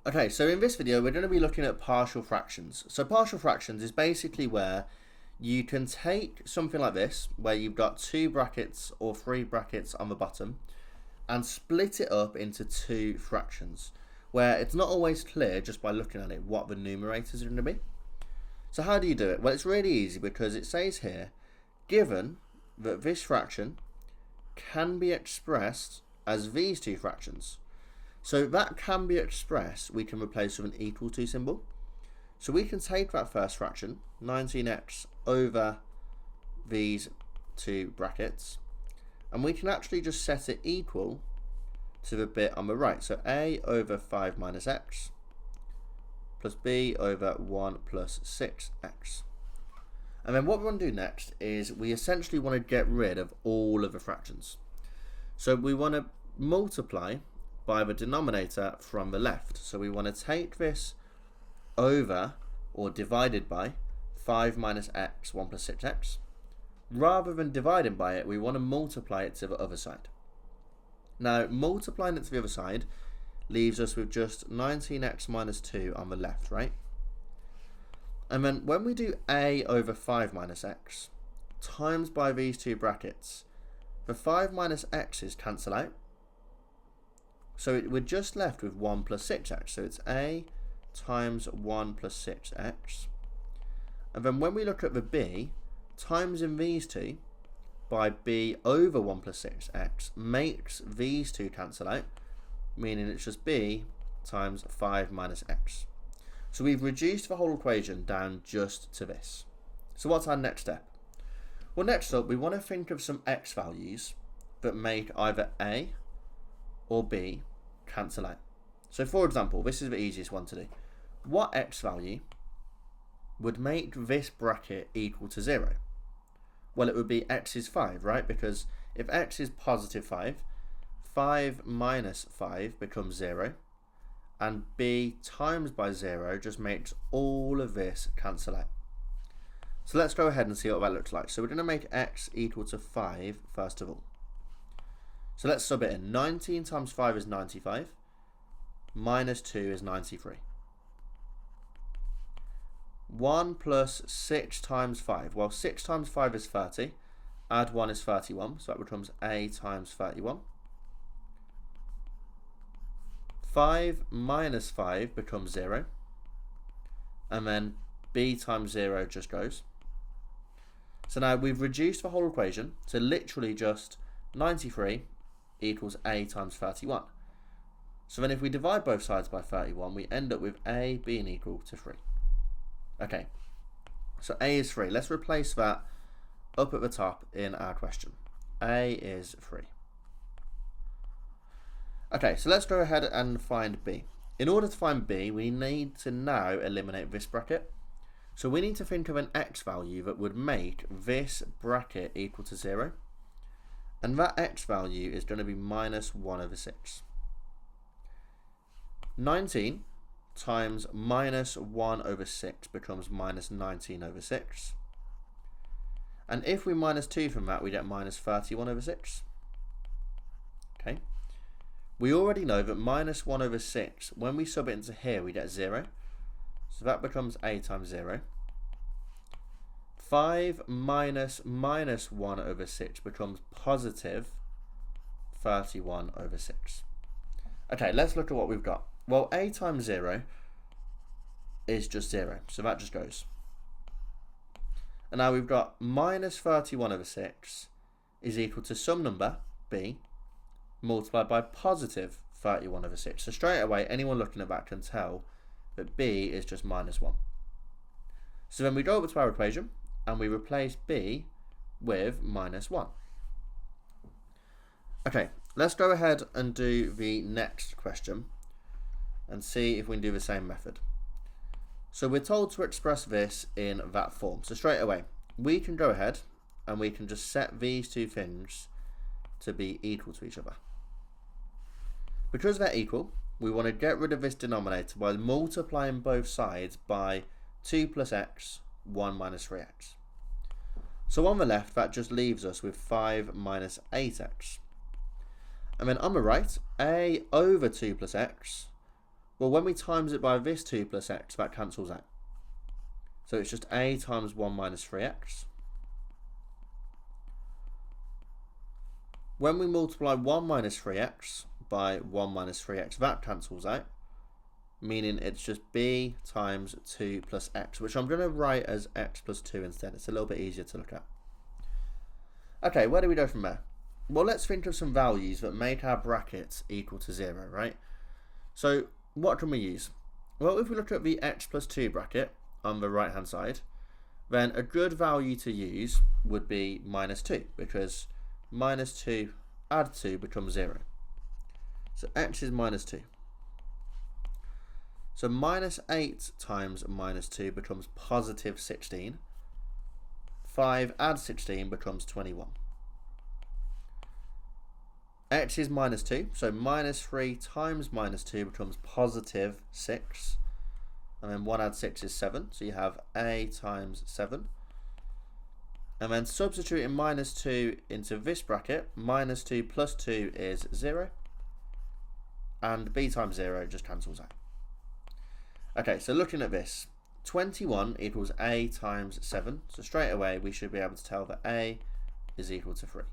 Okay, so in this video we're going to be looking at partial fractions. So partial fractions is basically where you can take something like this, where you've got 2 brackets or 3 brackets on the bottom, and split it up into 2 fractions, where it's not always clear just by looking at it what the numerators are going to be. So how do you do it? Well, it's really easy, because it says here, given that this fraction can be expressed as these 2 fractions. So that can be expressed, we can replace with an equal to symbol. So we can take that first fraction, 19x over these 2 brackets, and we can actually just set it equal to the bit on the right. So a over 5 minus x plus b over 1 plus 6x. And then what we want to do next is we essentially want to get rid of all of the fractions. So we want to multiply by the denominator from the left. So we want to take this over, or divided by, 5 minus x, 1 plus 6x. Rather than dividing by it, we want to multiply it to the other side. Now, multiplying it to the other side leaves us with just 19x minus 2 on the left, right? And then when we do a over 5 minus x times by these 2 brackets, the 5 minus x's cancel out. So we're just left with 1 plus 6x. So it's a times 1 plus 6x. And then when we look at the b, times in these 2 by b over 1 plus 6x makes these 2 cancel out, meaning it's just b times 5 minus x. So we've reduced the whole equation down just to this. So what's our next step? Well, next up, we want to think of some x values that make either a or b cancel out. So for example, this is the easiest one to do. What x value would make this bracket equal to 0? Well, it would be x is 5, right? Because if x is positive 5, 5 minus 5 becomes 0, and b times by 0 just makes all of this cancel out. So let's go ahead and see what that looks like. So we're going to make x equal to 5 first of all. So let's sub it in. 19 times 5 is 95, minus 2 is 93. 1 plus 6 times 5. Well, 6 times 5 is 30. Add 1 is 31, so that becomes a times 31. 5 minus 5 becomes 0. And then b times 0 just goes. So now we've reduced the whole equation to literally just 93 equals a times 31. So then if we divide both sides by 31, we end up with a being equal to 3. Okay, so a is 3. Let's replace that up at the top in our question. A is 3. Okay, so let's go ahead and find b. In order to find b, we need to now eliminate this bracket. So we need to think of an x value that would make this bracket equal to 0. And that x value is going to be minus 1 over 6. 19 times minus 1 over 6 becomes minus 19 over 6. And if we minus 2 from that, we get minus 31 over 6. Okay. We already know that minus 1 over 6, when we sub it into here, we get 0. So that becomes a times 0. 5 minus minus 1 over 6 becomes positive 31 over 6. Okay, let's look at what we've got. Well, a times 0 is just 0, so that just goes. And now we've got minus 31 over 6 is equal to some number, b, multiplied by positive 31 over 6. So straight away, anyone looking at that can tell that b is just minus 1. So then we go over to our equation, and we replace b with minus 1. Okay, let's go ahead and do the next question and see if we can do the same method. So we're told to express this in that form. So straight away, we can go ahead and we can just set these 2 things to be equal to each other. Because they're equal, we want to get rid of this denominator by multiplying both sides by 2 plus x, 1 minus 3x. So on the left, that just leaves us with 5 minus 8x. And then on the right, a over 2 plus x Well, when we times it by this 2 plus x, that cancels out. So it's just a times 1 minus 3x. When we multiply 1 minus 3x by 1 minus 3x, that cancels out, meaning it's just b times 2 plus x, which I'm going to write as x plus 2 instead. It's a little bit easier to look at. Okay, where do we go from there? Well, let's think of some values that make our brackets equal to 0, right? So what can we use? Well, if we look at the x plus 2 bracket on the right hand side, then a good value to use would be minus 2, because minus 2 add 2 becomes 0. So x is minus 2. So minus 8 times minus 2 becomes positive 16. 5 add 16 becomes 21. X is minus 2, so minus 3 times minus 2 becomes positive 6. And then 1 add 6 is 7, so you have a times 7. And then substituting minus 2 into this bracket, minus 2 plus 2 is 0. And b times 0 just cancels out. Okay, so looking at this, 21 equals a times 7. So straight away we should be able to tell that a is equal to 3.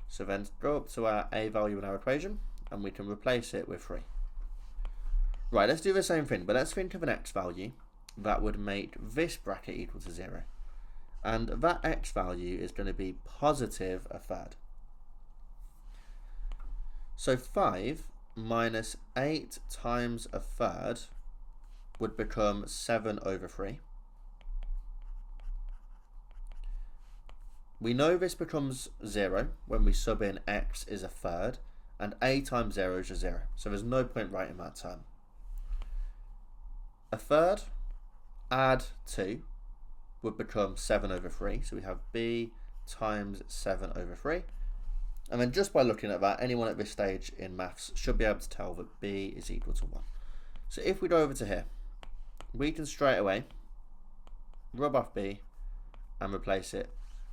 So then go up to our a value in our equation and we can replace it with 3. Right, let's do the same thing, but let's think of an x value that would make this bracket equal to 0. And that x value is going to be positive a third. So 5 minus 8 times a third would become 7 over 3. We know this becomes 0 when we sub in x is a third, and a times 0 is just 0. So there's no point writing that term. A third add 2 would become 7 over 3. So we have b times 7 over 3. And then just by looking at that, anyone at this stage in maths should be able to tell that b is equal to 1. So if we go over to here, we can straight away rub off b and replace it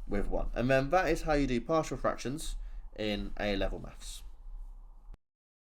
with 1. And then that is how you do partial fractions in A-level maths.